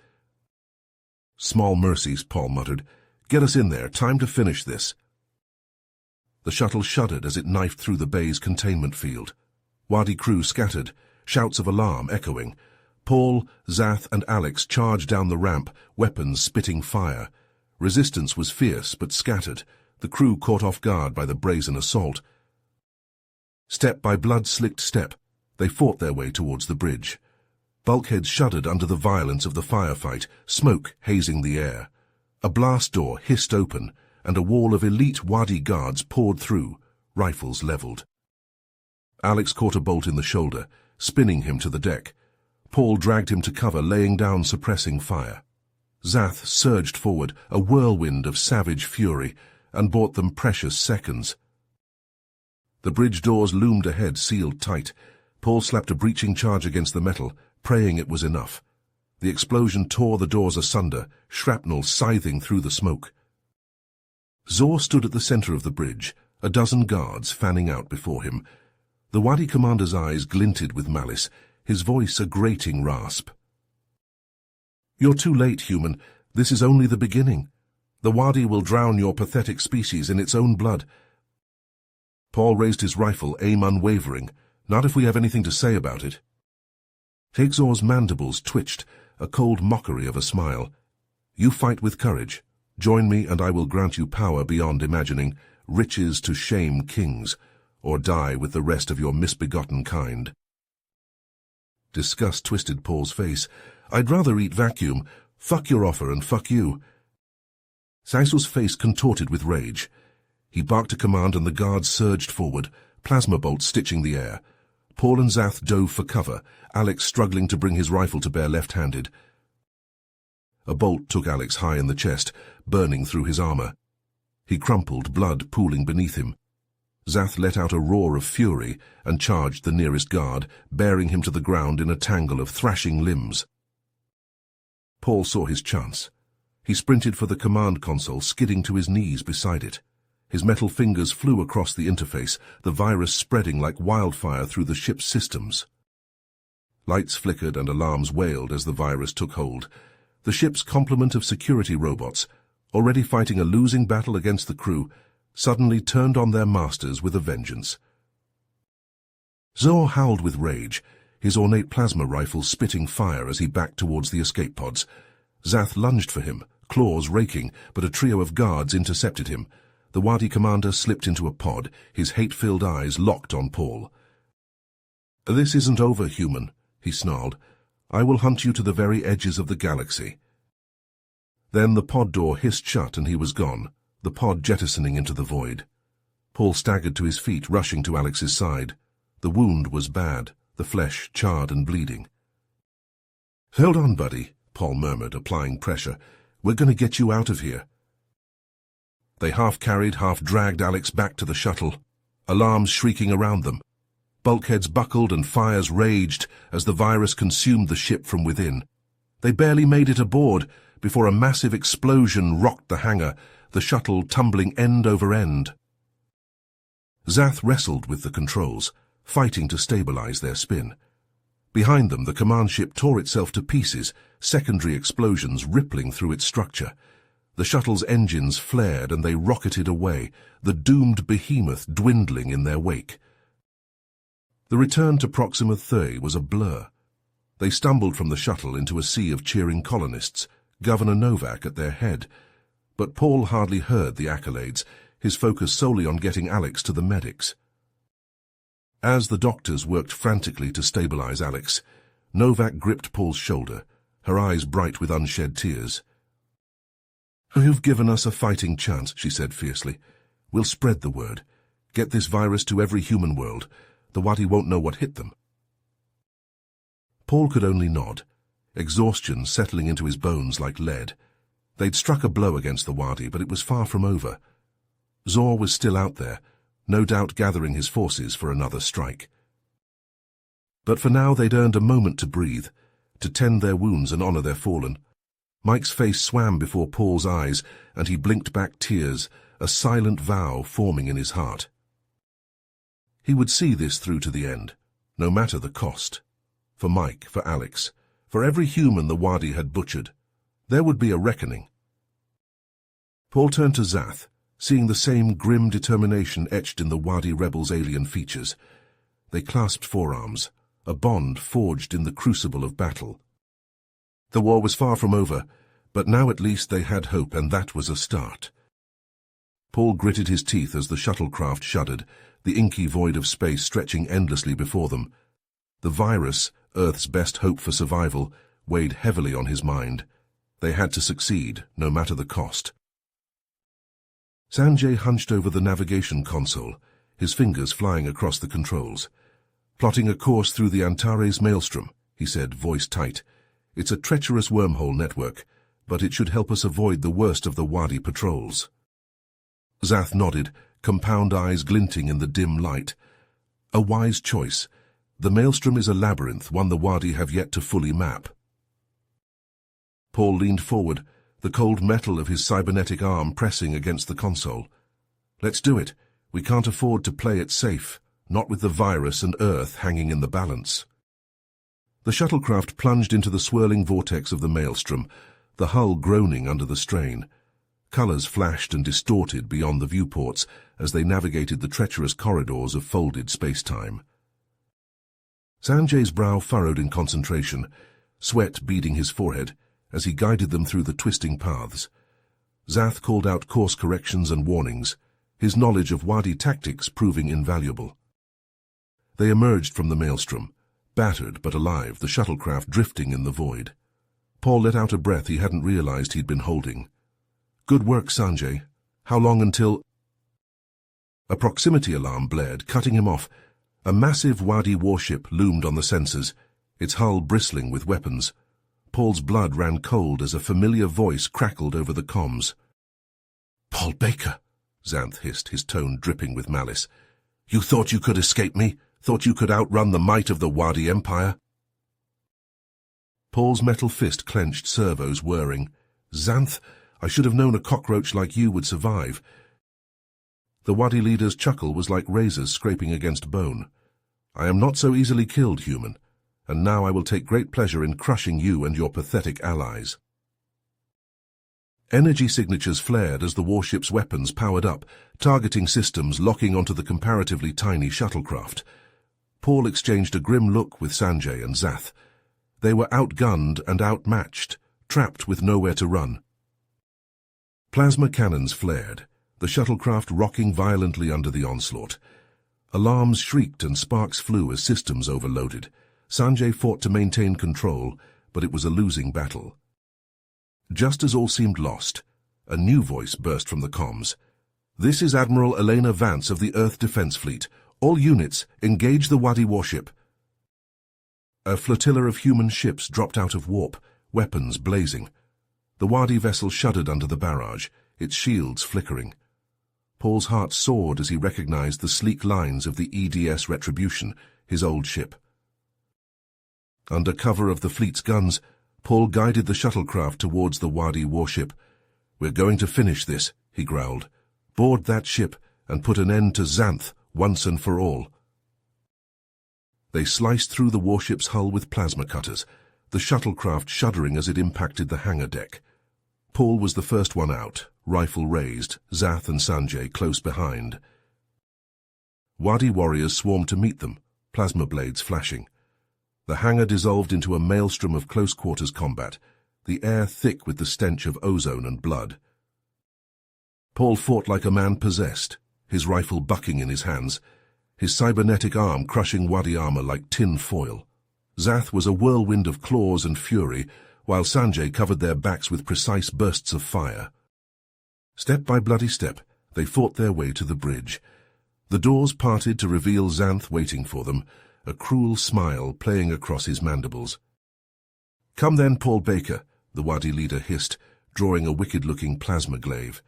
"Small mercies," Paul muttered. "Get us in there. Time to finish this." The shuttle shuddered as it knifed through the bay's containment field. Wadi crew scattered, shouts of alarm echoing. Paul, Zath, and Alex charged down the ramp, weapons spitting fire. Resistance was fierce but scattered, the crew caught off guard by the brazen assault. Step by blood-slicked step, they fought their way towards the bridge. Bulkheads shuddered under the violence of the firefight, smoke hazing the air. A blast door hissed open, and a wall of elite Wadi guards poured through, rifles leveled. Alex caught a bolt in the shoulder, spinning him to the deck. Paul dragged him to cover, laying down suppressing fire. Zath surged forward, a whirlwind of savage fury, and bought them precious seconds. The bridge doors loomed ahead, sealed tight. Paul slapped a breaching charge against the metal, praying it was enough. The explosion tore the doors asunder, shrapnel scything through the smoke. Zor stood at the center of the bridge, a dozen guards fanning out before him. The Wadi commander's eyes glinted with malice, his voice a grating rasp. "You're too late, human. This is only the beginning. The Wadi will drown your pathetic species in its own blood." Paul raised his rifle, aim unwavering. "Not if we have anything to say about it." Zor's mandibles twitched, a cold mockery of a smile. "You fight with courage. Join me and I will grant you power beyond imagining, riches to shame kings, or die with the rest of your misbegotten kind." Disgust twisted Paul's face. "I'd rather eat vacuum. Fuck your offer and fuck you." Saisul's face contorted with rage. He barked a command and the guards surged forward, plasma bolts stitching the air. Paul and Zath dove for cover, Alex struggling to bring his rifle to bear left-handed. A bolt took Alex high in the chest, burning through his armor. He crumpled, blood pooling beneath him. Zath let out a roar of fury and charged the nearest guard, bearing him to the ground in a tangle of thrashing limbs. Paul saw his chance. He sprinted for the command console, skidding to his knees beside it. His metal fingers flew across the interface, the virus spreading like wildfire through the ship's systems. Lights flickered and alarms wailed as the virus took hold. The ship's complement of security robots, already fighting a losing battle against the crew, suddenly turned on their masters with a vengeance. Zor howled with rage, his ornate plasma rifle spitting fire as he backed towards the escape pods. Zath lunged for him, claws raking, but a trio of guards intercepted him. The Wadi commander slipped into a pod, his hate-filled eyes locked on Paul. "This isn't over, human," he snarled. "I will hunt you to the very edges of the galaxy." Then the pod door hissed shut and he was gone, the pod jettisoning into the void. Paul staggered to his feet, rushing to Alex's side. The wound was bad, the flesh charred and bleeding. "Hold on, buddy," Paul murmured, applying pressure. "We're going to get you out of here." They half-carried, half-dragged Alex back to the shuttle, alarms shrieking around them. Bulkheads buckled and fires raged as the virus consumed the ship from within. They barely made it aboard before a massive explosion rocked the hangar, the shuttle tumbling end over end. Zath wrestled with the controls, fighting to stabilize their spin. Behind them, the command ship tore itself to pieces, secondary explosions rippling through its structure. The shuttle's engines flared and they rocketed away, the doomed behemoth dwindling in their wake. The return to Proxima Thea was a blur. They stumbled from the shuttle into a sea of cheering colonists, Governor Novak at their head. But Paul hardly heard the accolades, his focus solely on getting Alex to the medics. As the doctors worked frantically to stabilize Alex, Novak gripped Paul's shoulder, her eyes bright with unshed tears. "You've given us a fighting chance," she said fiercely. "We'll spread the word. Get this virus to every human world. The Wadi won't know what hit them." Paul could only nod, exhaustion settling into his bones like lead. They'd struck a blow against the Wadi, but it was far from over. Zor was still out there, no doubt gathering his forces for another strike. But for now they'd earned a moment to breathe, to tend their wounds and honor their fallen. Mike's face swam before Paul's eyes, and he blinked back tears, a silent vow forming in his heart. He would see this through to the end, no matter the cost. For Mike, for Alex, for every human the Wadi had butchered, there would be a reckoning. Paul turned to Zath, seeing the same grim determination etched in the Wadi rebels' alien features. They clasped forearms, a bond forged in the crucible of battle. The war was far from over, but now at least they had hope, and that was a start. Paul gritted his teeth as the shuttlecraft shuddered, the inky void of space stretching endlessly before them. The virus, Earth's best hope for survival, weighed heavily on his mind. They had to succeed, no matter the cost. Sanjay hunched over the navigation console, his fingers flying across the controls. "Plotting a course through the Antares maelstrom," he said, voice tight. "It's a treacherous wormhole network, but it should help us avoid the worst of the Wadi patrols." Zath nodded, compound eyes glinting in the dim light. "A wise choice. The maelstrom is a labyrinth, one the Wadi have yet to fully map." Paul leaned forward, the cold metal of his cybernetic arm pressing against the console. "Let's do it. We can't afford to play it safe, not with the virus and Earth hanging in the balance." The shuttlecraft plunged into the swirling vortex of the maelstrom, the hull groaning under the strain. Colors flashed and distorted beyond the viewports as they navigated the treacherous corridors of folded space-time. Sanjay's brow furrowed in concentration, sweat beading his forehead as he guided them through the twisting paths. Zath called out course corrections and warnings, his knowledge of Wadi tactics proving invaluable. They emerged from the maelstrom, battered but alive, the shuttlecraft drifting in the void. Paul let out a breath he hadn't realized he'd been holding. "Good work, Sanjay. How long until—" A proximity alarm blared, cutting him off. A massive Wadi warship loomed on the sensors, its hull bristling with weapons. Paul's blood ran cold as a familiar voice crackled over the comms. "Paul Baker," Xanth hissed, his tone dripping with malice. "You thought you could escape me? Thought you could outrun the might of the Wadi Empire?" Paul's metal fist clenched, servos whirring. "Xanth, I should have known a cockroach like you would survive." The Wadi leader's chuckle was like razors scraping against bone. "I am not so easily killed, human, and now I will take great pleasure in crushing you and your pathetic allies." Energy signatures flared as the warship's weapons powered up, targeting systems locking onto the comparatively tiny shuttlecraft. Paul exchanged a grim look with Sanjay and Zath. They were outgunned and outmatched, trapped with nowhere to run. Plasma cannons flared, the shuttlecraft rocking violently under the onslaught. Alarms shrieked and sparks flew as systems overloaded. Sanjay fought to maintain control, but it was a losing battle. Just as all seemed lost, a new voice burst from the comms. "This is Admiral Elena Vance of the Earth Defense Fleet. All units, engage the Wadi warship." A flotilla of human ships dropped out of warp, weapons blazing. The Wadi vessel shuddered under the barrage, its shields flickering. Paul's heart soared as he recognized the sleek lines of the EDS Retribution, his old ship. Under cover of the fleet's guns, Paul guided the shuttlecraft towards the Wadi warship. "We're going to finish this," he growled. "Board that ship and put an end to Xanth once and for all." They sliced through the warship's hull with plasma cutters, the shuttlecraft shuddering as it impacted the hangar deck. Paul was the first one out, rifle raised, Xath and Sanjay close behind. Wadi warriors swarmed to meet them, plasma blades flashing. The hangar dissolved into a maelstrom of close-quarters combat, the air thick with the stench of ozone and blood. Paul fought like a man possessed, his rifle bucking in his hands, his cybernetic arm crushing Wadi armor like tin foil. Xath was a whirlwind of claws and fury, while Sanjay covered their backs with precise bursts of fire. Step by bloody step, they fought their way to the bridge. The doors parted to reveal Xanth waiting for them, a cruel smile playing across his mandibles. "Come then, Paul Baker," the Wadi leader hissed, drawing a wicked-looking plasma glaive.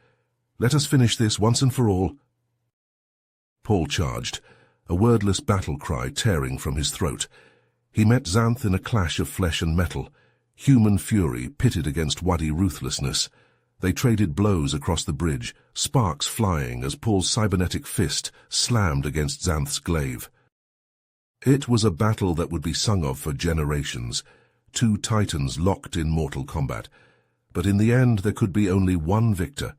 "Let us finish this once and for all." Paul charged, a wordless battle cry tearing from his throat. He met Xanth in a clash of flesh and metal, human fury pitted against Wadi ruthlessness. They traded blows across the bridge, sparks flying as Paul's cybernetic fist slammed against Xanth's glaive. It was a battle that would be sung of for generations, two titans locked in mortal combat. But in the end there could be only one victor.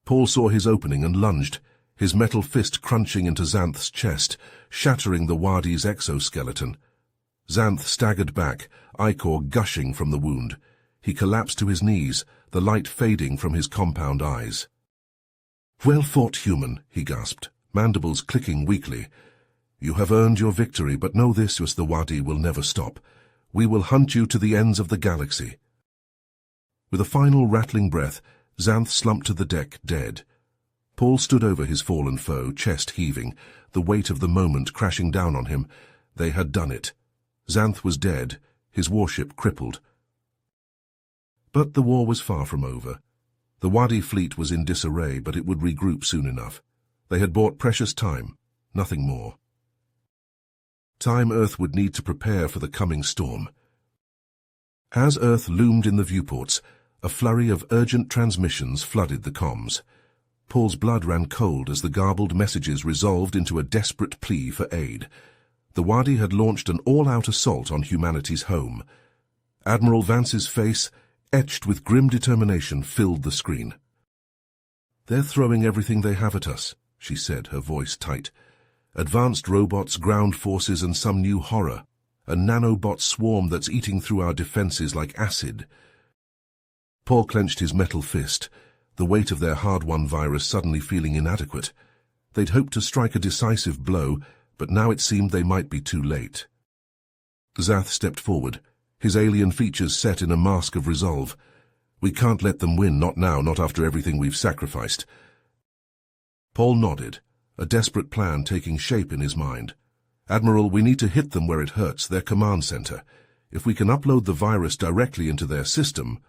Paul saw his opening and lunged, his metal fist crunching into Xanth's chest, shattering the Wadi's exoskeleton. Xanth staggered back, ichor gushing from the wound. He collapsed to his knees, the light fading from his compound eyes. "Well fought, human," he gasped, mandibles clicking weakly. "You have earned your victory, but know this, the Wadi will never stop. We will hunt you to the ends of the galaxy." With a final rattling breath, Xanth slumped to the deck, dead. Paul stood over his fallen foe, chest heaving, the weight of the moment crashing down on him. They had done it. Xanth was dead, his warship crippled. But the war was far from over. The Wadi fleet was in disarray, but it would regroup soon enough. They had bought precious time, nothing more. Time Earth would need to prepare for the coming storm. As Earth loomed in the viewports, a flurry of urgent transmissions flooded the comms. Paul's blood ran cold as the garbled messages resolved into a desperate plea for aid. The Wadi had launched an all-out assault on humanity's home. Admiral Vance's face, etched with grim determination, filled the screen. "They're throwing everything they have at us," she said, her voice tight. "Advanced robots, ground forces, and some new horror. A nanobot swarm that's eating through our defenses like acid." Paul clenched his metal fist, the weight of their hard-won virus suddenly feeling inadequate. They'd hoped to strike a decisive blow, but now it seemed they might be too late. Xath stepped forward, his alien features set in a mask of resolve. "We can't let them win, not now, not after everything we've sacrificed." Paul nodded, a desperate plan taking shape in his mind. "Admiral, we need to hit them where it hurts, their command center. If we can upload the virus directly into their system..."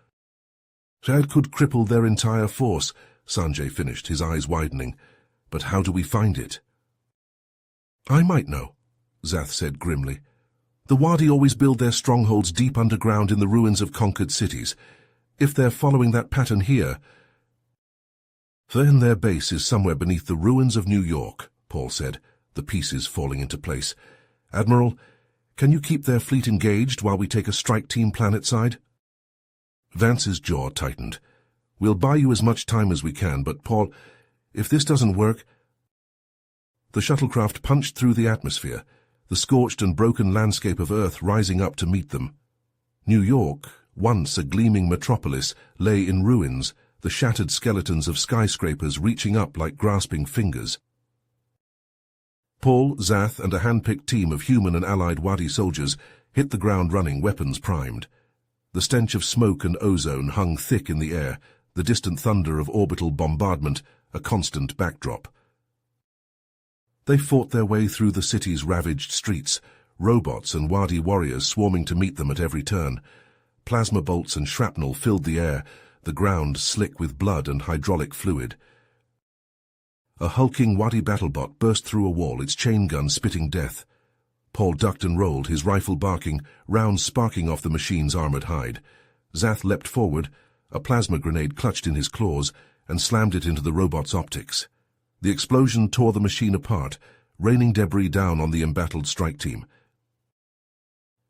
"That could cripple their entire force," Sanjay finished, his eyes widening. "But how do we find it?" "I might know," Xath said grimly. "The Wadi always build their strongholds deep underground in the ruins of conquered cities. If they're following that pattern here..." "Then their base is somewhere beneath the ruins of New York," Paul said, the pieces falling into place. "Admiral, can you keep their fleet engaged while we take a strike team planetside?" Vance's jaw tightened. "We'll buy you as much time as we can, but Paul, if this doesn't work..." The shuttlecraft punched through the atmosphere, the scorched and broken landscape of Earth rising up to meet them. New York, once a gleaming metropolis, lay in ruins, the shattered skeletons of skyscrapers reaching up like grasping fingers. Paul, Zath, and a hand-picked team of human and allied Wadi soldiers hit the ground running, weapons primed. The stench of smoke and ozone hung thick in the air, the distant thunder of orbital bombardment a constant backdrop. They fought their way through the city's ravaged streets, robots and Wadi warriors swarming to meet them at every turn. Plasma bolts and shrapnel filled the air, the ground slick with blood and hydraulic fluid. A hulking Wadi battlebot burst through a wall, its chain gun spitting death. Paul ducked and rolled, his rifle barking, rounds sparking off the machine's armored hide. Zath leapt forward, a plasma grenade clutched in his claws, and slammed it into the robot's optics. The explosion tore the machine apart, raining debris down on the embattled strike team.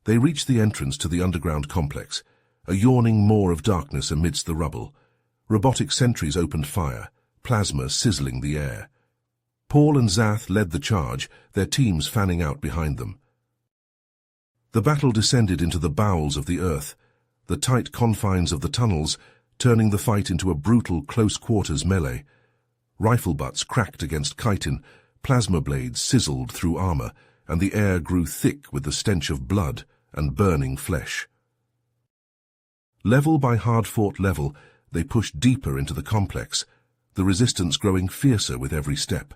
They reached the entrance to the underground complex, a yawning maw of darkness amidst the rubble. Robotic sentries opened fire, plasma sizzling the air. Paul and Zath led the charge, their teams fanning out behind them. The battle descended into the bowels of the earth, the tight confines of the tunnels turning the fight into a brutal close-quarters melee. Rifle butts cracked against chitin, plasma blades sizzled through armor, and the air grew thick with the stench of blood and burning flesh. Level by hard-fought level, they pushed deeper into the complex, the resistance growing fiercer with every step.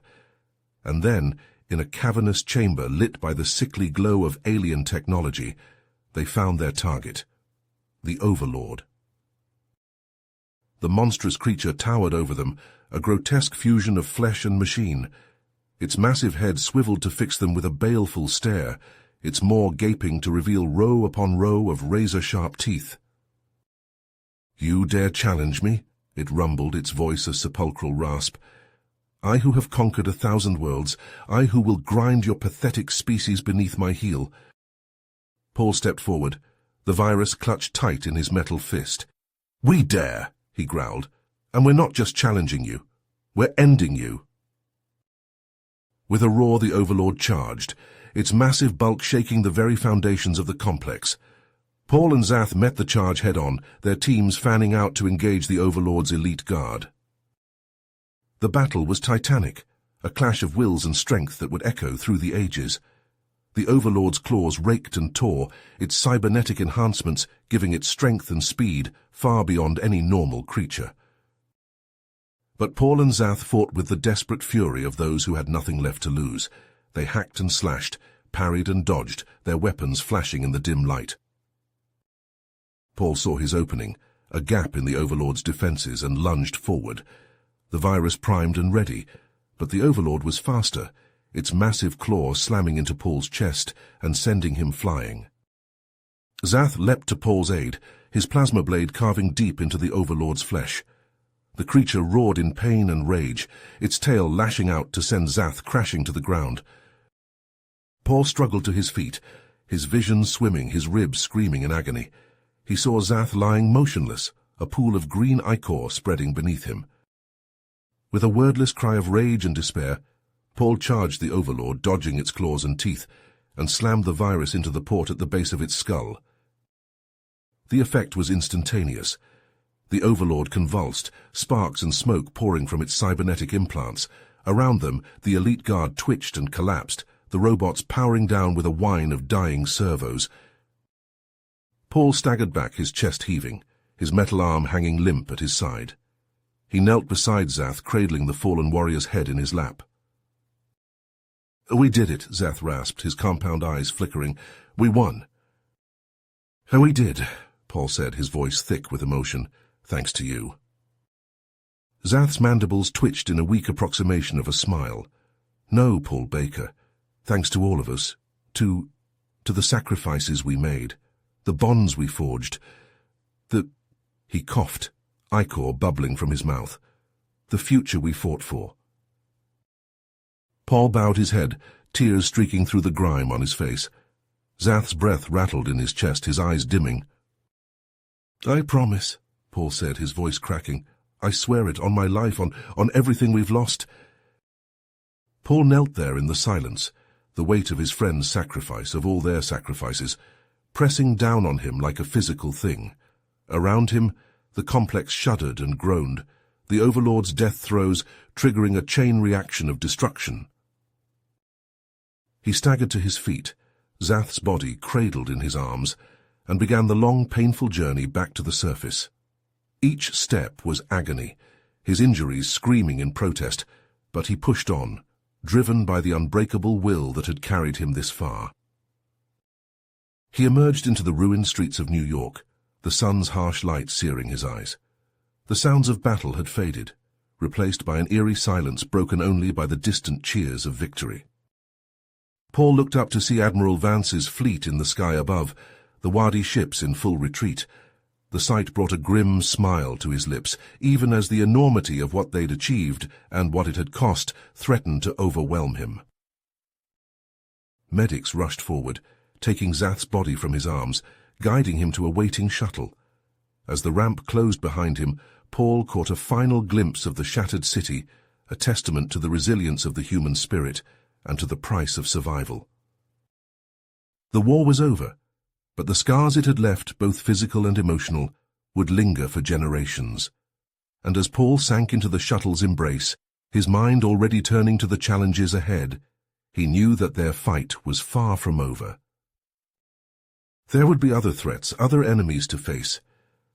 And then, in a cavernous chamber lit by the sickly glow of alien technology, they found their target, the Overlord. The monstrous creature towered over them, a grotesque fusion of flesh and machine. Its massive head swiveled to fix them with a baleful stare, its maw gaping to reveal row upon row of razor-sharp teeth. "You dare challenge me?" it rumbled, its voice a sepulchral rasp. "I who have conquered 1,000 worlds, I who will grind your pathetic species beneath my heel." Paul stepped forward, the virus clutched tight in his metal fist. "We dare," he growled, "and we're not just challenging you, we're ending you." With a roar, the Overlord charged, its massive bulk shaking the very foundations of the complex. Paul and Zath met the charge head-on, their teams fanning out to engage the Overlord's elite guard. The battle was titanic, a clash of wills and strength that would echo through the ages. The Overlord's claws raked and tore, its cybernetic enhancements giving it strength and speed far beyond any normal creature. But Paul and Zath fought with the desperate fury of those who had nothing left to lose. They hacked and slashed, parried and dodged, their weapons flashing in the dim light. Paul saw his opening, a gap in the Overlord's defenses, and lunged forward. The virus primed and ready, but the Overlord was faster, its massive claw slamming into Paul's chest and sending him flying. Zath leapt to Paul's aid, his plasma blade carving deep into the Overlord's flesh. The creature roared in pain and rage, its tail lashing out to send Zath crashing to the ground. Paul struggled to his feet, his vision swimming, his ribs screaming in agony. He saw Zath lying motionless, a pool of green ichor spreading beneath him. With a wordless cry of rage and despair, Paul charged the Overlord, dodging its claws and teeth, and slammed the virus into the port at the base of its skull. The effect was instantaneous. The Overlord convulsed, sparks and smoke pouring from its cybernetic implants. Around them, the elite guard twitched and collapsed, the robots powering down with a whine of dying servos. Paul staggered back, his chest heaving, his metal arm hanging limp at his side. He knelt beside Zath, cradling the fallen warrior's head in his lap. "We did it," Zath rasped, his compound eyes flickering. "We won." "We did," Paul said, his voice thick with emotion. "Thanks to you." Zath's mandibles twitched in a weak approximation of a smile. "No, Paul Baker. Thanks to all of us. To the sacrifices we made. The bonds we forged. He coughed, ichor bubbling from his mouth. "The future we fought for." Paul bowed his head, tears streaking through the grime on his face. Zath's breath rattled in his chest, his eyes dimming. "I promise," Paul said, his voice cracking. "I swear it, on my life, on everything we've lost." Paul knelt there in the silence, the weight of his friend's sacrifice, of all their sacrifices, pressing down on him like a physical thing. Around him, the complex shuddered and groaned, the Overlord's death throes triggering a chain reaction of destruction. He staggered to his feet, Zath's body cradled in his arms, and began the long, painful journey back to the surface. Each step was agony, his injuries screaming in protest, but he pushed on, driven by the unbreakable will that had carried him this far. He emerged into the ruined streets of New York, the sun's harsh light searing his eyes. The sounds of battle had faded, replaced by an eerie silence broken only by the distant cheers of victory. Paul looked up to see Admiral Vance's fleet in the sky above, the Wadi ships in full retreat. The sight brought a grim smile to his lips, even as the enormity of what they'd achieved and what it had cost threatened to overwhelm him. Medics rushed forward, taking Zath's body from his arms, guiding him to a waiting shuttle. As the ramp closed behind him, Paul caught a final glimpse of the shattered city, a testament to the resilience of the human spirit and to the price of survival. The war was over, but the scars it had left, both physical and emotional, would linger for generations. And as Paul sank into the shuttle's embrace, his mind already turning to the challenges ahead, he knew that their fight was far from over. There would be other threats, other enemies to face,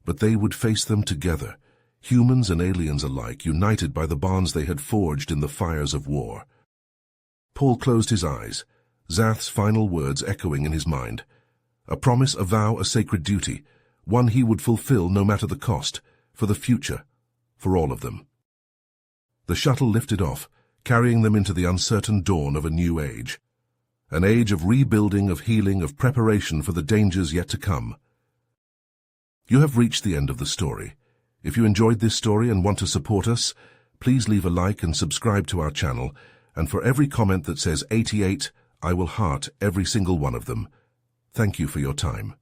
but they would face them together, humans and aliens alike, united by the bonds they had forged in the fires of war. Paul closed his eyes, Zath's final words echoing in his mind. A promise, a vow, a sacred duty, one he would fulfill no matter the cost, for the future, for all of them. The shuttle lifted off, carrying them into the uncertain dawn of a new age. An age of rebuilding, of healing, of preparation for the dangers yet to come. You have reached the end of the story. If you enjoyed this story and want to support us, please leave a like and subscribe to our channel, and for every comment that says 88, I will heart every single one of them. Thank you for your time.